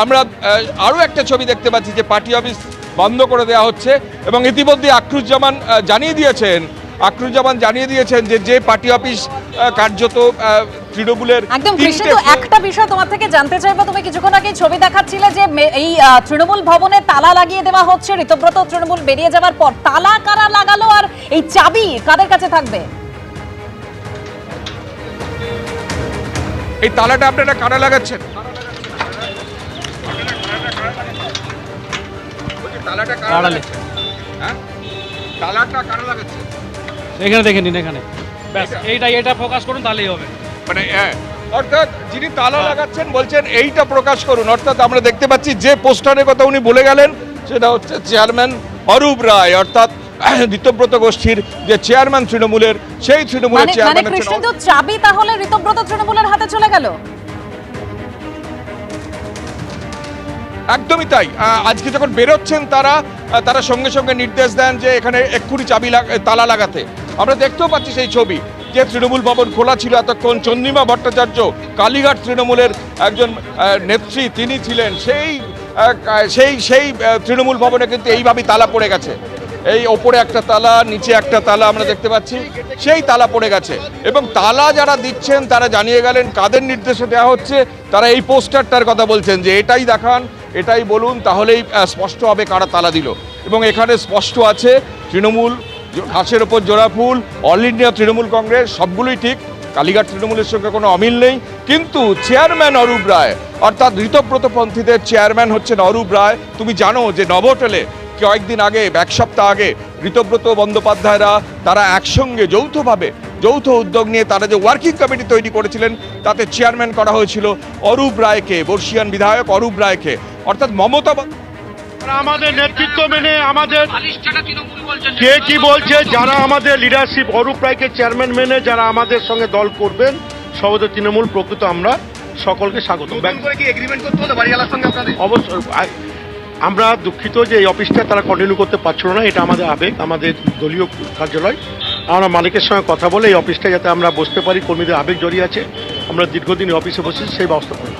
আমরা আরও একটা ছবি দেখতে পাচ্ছি যে পার্টি অফিস বন্ধ করে দেওয়া হচ্ছে এবং ইতিমধ্যে আক্রুজ্জামান জানিয়ে দিয়েছেন যে পার্টি অফিস কার্যত তৃণমূলের একদম কৃষ্ণেন্দু, একটা বিষয় তোমার থেকে জানতে চাইবো। তুমি কিছুক্ষণ আগে ছবি দেখাচ্ছিলে যে এই তৃণমূল ভবনে তালা লাগিয়ে দেওয়া হচ্ছে ঋতব্রত তৃণমূল বেরিয়ে যাওয়ার পর। তালা কারা লাগালো আর এই চাবি কাদের কাছে থাকবে? এই তালাটা আপনারা কারা লাগাচ্ছেন? তালাটা কারা লাগাচ্ছেন? হ্যাঁ, তালাটা কারা লাগাচ্ছেন? এখানে দেখে নিন, এখানে ব্যাস এইটা ফোকাস করুন, তাহলেই হবে। মানে অর্থাৎ যিনি তালা লাগাচ্ছেন বলছেন এইটা প্রকাশ করুন। অর্থাৎ আমরা দেখতে পাচ্ছি যে পোস্টারের কথা উনি বলে গেলেন সেটা হচ্ছে চেয়ারম্যান অরূপ রায়, অর্থাৎ ঋতব্রত গোষ্ঠীর যে চেয়ারম্যান তৃণমূলের, সেই তৃণমূলের চেয়ারম্যান। কৃষ্ণেন্দু, চাবি তাহলে ঋতব্রত তৃণমূলের হাতে চলে গেল? একদমই তাই। আজকে যখন বেরোচ্ছেন তারা সঙ্গে সঙ্গে নির্দেশ দেন যে এখানে এক্ষুনি তালা লাগাতে। আমরা দেখতেও পাচ্ছি সেই ছবি যে তৃণমূল ভবন খোলা ছিল এতক্ষণ। চন্দ্রিমা ভট্টাচার্য কালীঘাট তৃণমূলের একজন নেত্রী, তিনি ছিলেন। সেই তৃণমূল ভবনে কিন্তু এইভাবেই তালা পড়ে গেছে। এই ওপরে একটা তালা, নিচে একটা তালা আমরা দেখতে পাচ্ছি, সেই তালা পড়ে গেছে। এবং তালা যারা দিচ্ছেন তারা জানিয়ে গেলেন কাদের নির্দেশে দেওয়া হচ্ছে। তারা এই পোস্টারটার কথা বলছেন যে এটাই দেখান, এটাই বলুন, তাহলেই স্পষ্ট হবে কারা তালা দিল। এবং এখানে স্পষ্ট আছে তৃণমূল, ঘাসের ওপর জোড়া ফুল, অল ইন্ডিয়া তৃণমূল কংগ্রেস, সবগুলোই ঠিক। কালীঘাট তৃণমূলের সঙ্গে কোনো অমিল নেই। কিন্তু চেয়ারম্যান অরূপ রায়, অর্থাৎ ঋতব্রতপন্থীদের চেয়ারম্যান হচ্ছেন অরূপ রায়। তুমি জানো যে নভোটেলে কয়েকদিন আগে, এক সপ্তাহ আগে ঋতব্রত বন্দ্যোপাধ্যায়রা তারা একসঙ্গে যৌথ উদ্যোগ নিয়ে তারা যে ওয়ার্কিং কমিটি তৈরি করেছিলেন তাতে চেয়ারম্যান করা হয়েছিল অরূপ রায়কে, বর্ষিয়ান বিধায়ক অরূপ রায়কে। অর্থাৎ মমতা আমাদের নেতৃত্ব মেনে আমাদের কে কি বলছে, যারা আমাদের লিডারশিপ অরূপ রায়কে চেয়ারম্যান মেনে যারা আমাদের সঙ্গে দল করবেন সর্বদা তৃণমূল প্রকৃত আমরা সকলকে স্বাগত। অবশ্যই আমরা দুঃখিত যে এই অফিসটা তারা কন্টিনিউ করতে পারছিল না, এটা আমাদের আবেগ, আমাদের দলীয় কার্যালয়। আমরা মালিকের সঙ্গে কথা বলে এই অফিসটা যাতে আমরা বসতে পারি, কর্মীদের আবেগ জড়িয়ে আছে, আমরা দীর্ঘদিন অফিসে বসেছি, সেই ব্যবস্থা করব।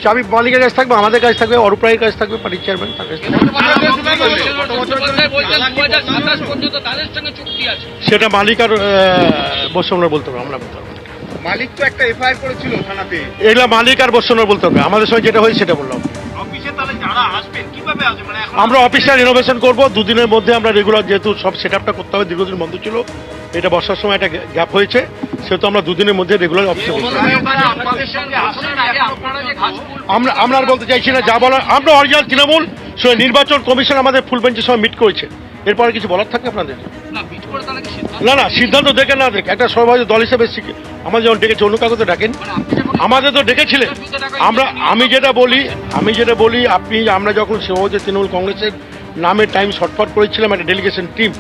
চাবি মালিকের কাছে থাকবে, আমাদের কাছে থাকবে, অরূপ রায়ের কাছে থাকবে, পার্টি চেয়ারম্যান তার কাছে থাকবে। সেটা মালিক আর বর্ষণরা বলতে হবে, আমরা বলতে পারবো। মালিক তো একটা এফআইআর করেছিল থানাতে। এগুলা মালিক আর বর্ষণরা বলতে হবে, আমাদের সঙ্গে যেটা হয়েছে সেটা বললাম। আমরা অফিসটা রিনোভেশন করব দুদিনের মধ্যে। আমরা রেগুলার যেহেতু সব সেট আপটা করতে হবে, দীর্ঘদিন বন্ধ ছিল, এটা বর্ষার সময় একটা গ্যাপ হয়েছে, সেহেতু আমরা দুদিনের মধ্যে রেগুলার অফিসে বসবো। আমরা আর বলতে চাইছি না, যা বলার আমরা অরিজিনাল তৃণমূল। নির্বাচন কমিশন আমাদের ফুল বেঞ্চের সময় মিট করেছে, এরপরে কিছু বলার থাকবে আপনাদের? না, সিদ্ধান্ত দেখে না দেখে একটা সর্বভারতীয় দল হিসেবে আমাদের যখন ডেকেছে, অন্য কাউকে তো ডাকেন, আমাদের তো ডেকেছিলেন। আমি যেটা বলি আমরা যখন সভাপতি তৃণমূল কংগ্রেসের নামে টাইম শর্টফট করেছিলাম, একটা ডেলিগেশন টিম,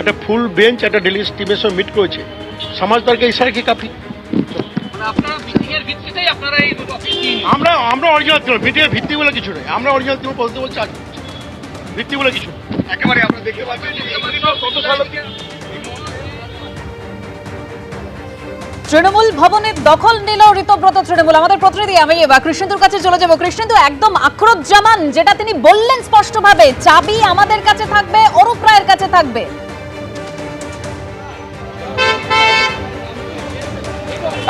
একটা ফুল বেঞ্চ একটা ডেলিগেশন টিমের সঙ্গে মিট করেছে, সমাজদলকে ইশারা কি কাফি? আমরা অরিজিনাল তৃণমূল, মিটিংয়ের ভিত্তি বলে কিছু নেই, আমরা অরিজিনাল তৃণমূল বলতে বলছি, আজ ভিত্তি বলে কিছু একেবারে আমরা দেখতে পাচ্ছি তৃণমূল ভবনের দখল নিল ঋতব্রত তৃণমূল। আমাদের প্রতিনিধি আমি কৃষ্ণেন্দুর কাছে চলে যাব। কৃষ্ণেন্দু, একদম আক্রোজ্জামান যেটা তিনি বললেন স্পষ্টভাবে, চাবি আমাদের কাছে থাকবে, অরূপ রায়ের কাছে থাকবে।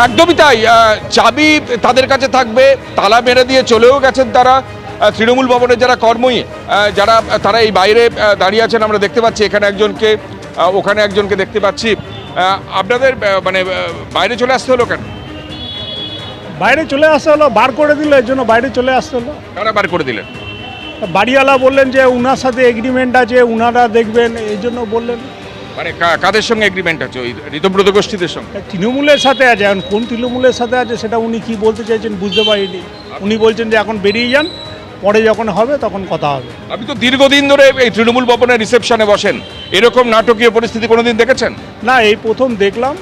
একদমই তাই, চাবি তাদের কাছে থাকবে। তালা মেরে দিয়ে চলেও গেছেন তারা। তৃণমূল ভবনের যারা কর্মী তারা এই বাইরে দাঁড়িয়ে আছেন, আমরা দেখতে পাচ্ছি এখানে একজনকে, ওখানে একজনকে দেখতে পাচ্ছি। আপনাদের মানে বাইরে চলে আসতে হলো কেন? বাইরে চলে আসতে হলো, বার করে দিল, এর জন্য বাইরে চলে আসতে হলো। কারা বার করে দিলেন? বাড়িওয়ালা বললেন যে উনার সাথে এগ্রিমেন্ট আছে, উনারা দেখবেন, এই জন্য বললেন। মানে কাদের সঙ্গে এগ্রিমেন্ট আছে? ওই ঋতব্রত গোষ্ঠীদের সঙ্গে? তৃণমূলের সাথে আছে। এখন কোন তৃণমূলের সাথে আছে সেটা উনি কি বলতে চাইছেন বুঝতে পারিনি। উনি বলছেন যে এখন বেরিয়ে যান, পরে যখন হবে তখন কথা হবে। আপনি তো দীর্ঘদিন ধরে এই তৃণমূল ভবনের রিসেপশনে বসেন, এরকম নাটকীয় পরিস্থিতি কোনোদিন দেখেছেন? না, এই প্রথম দেখলাম।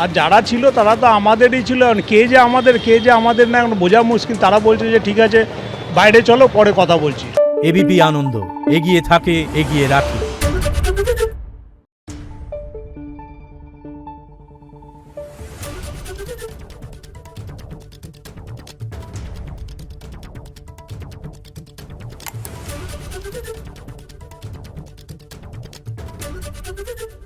আর যারা ছিল তারা তো আমাদেরই ছিল, কে যে আমাদের না এখন বোঝা মুশকিল। তারা বলছে যে ঠিক আছে বাইরে চলো, পরে কথা বলছি। এবিপি আনন্দ, এগিয়ে থাকে, এগিয়ে রাখে। Thank you.